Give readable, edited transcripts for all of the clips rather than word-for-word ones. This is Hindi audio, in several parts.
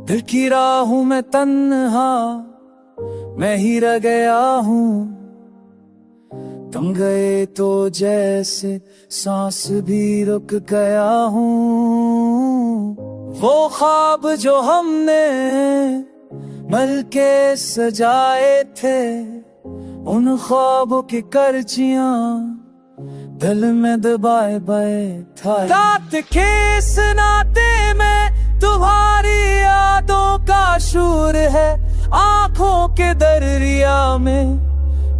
दिल की राहों में तन्हा मैं ही रह गया हूँ। तुम गए तो जैसे सांस भी रुक गया हूँ। वो ख्वाब जो हमने मिल के सजाए थे, उन ख्वाबों की करचियां दिल में दबाए बैठा। रात के इस नाते में तुम्हारी यादों का शूर है। आंखों के दरिया में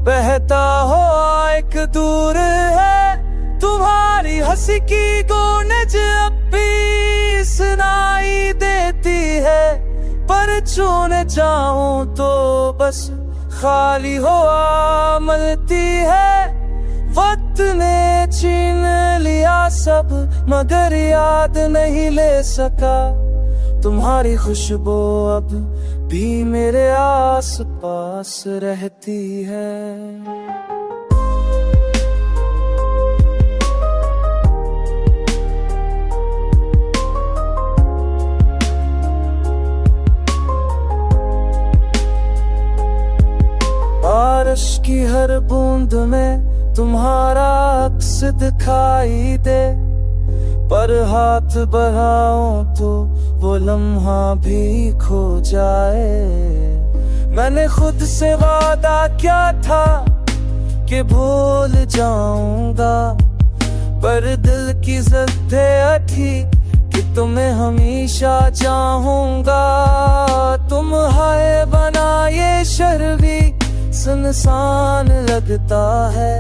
बहता हुआ एक दूर है। तुम्हारी हंसी की गूंज अब भी सुनाई देती है, पर छूने चाहूं तो बस खाली हवा मिलती है। वक्त ने छीन लिया सब मगर याद नहीं ले सका। तुम्हारी खुशबू अब भी मेरे आस पास रहती है। बारिश की हर बूंद में तुम्हारा अक्स दिखाई दे, पर हाथ बढ़ाऊं तो वो लम्हा भी खो जाए। मैंने खुद से वादा किया था कि भूल जाऊंगा, पर दिल की जिद अठी कि तुम्हें हमेशा चाहूंगा। तुम हाय बना ये शहर भी सुनसान लगता है।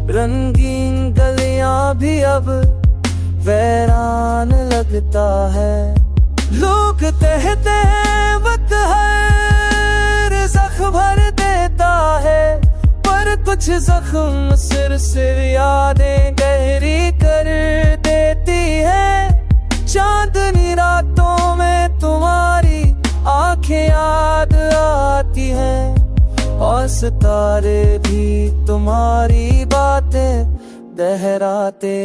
रंगीन गलियां भी अब वैरान लगता है। लोग कहते हैं वक्त हर जख्म भर देता है, पर कुछ जख्म सिर यादें गहरी कर देती है। चांदनी रातों में तुम्हारी आंखें याद आती हैं, और सितारे भी तुम्हारी बातें दोहराते।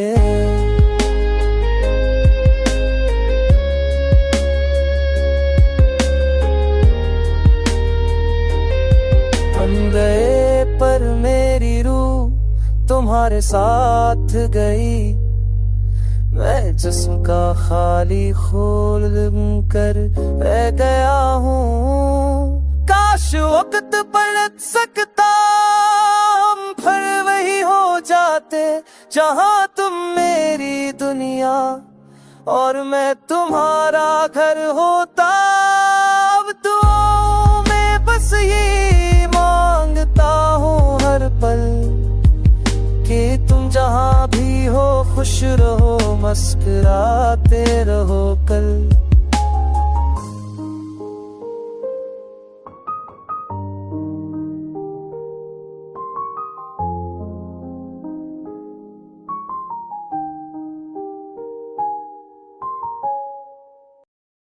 तुम गए पर मेरी रूह तुम्हारे साथ गई। मैं जिस्म का खाली खोल कर रह गया हूँ। काश वक्त पलट सकता, हम फिर वही हो जाते जहां तुम मेरी दुनिया और मैं तुम्हारा घर होता। अब दुआओं में बस ये मांगता हूँ हर पल कि तुम जहां भी हो खुश रहो, मुस्कुराते रहो कल।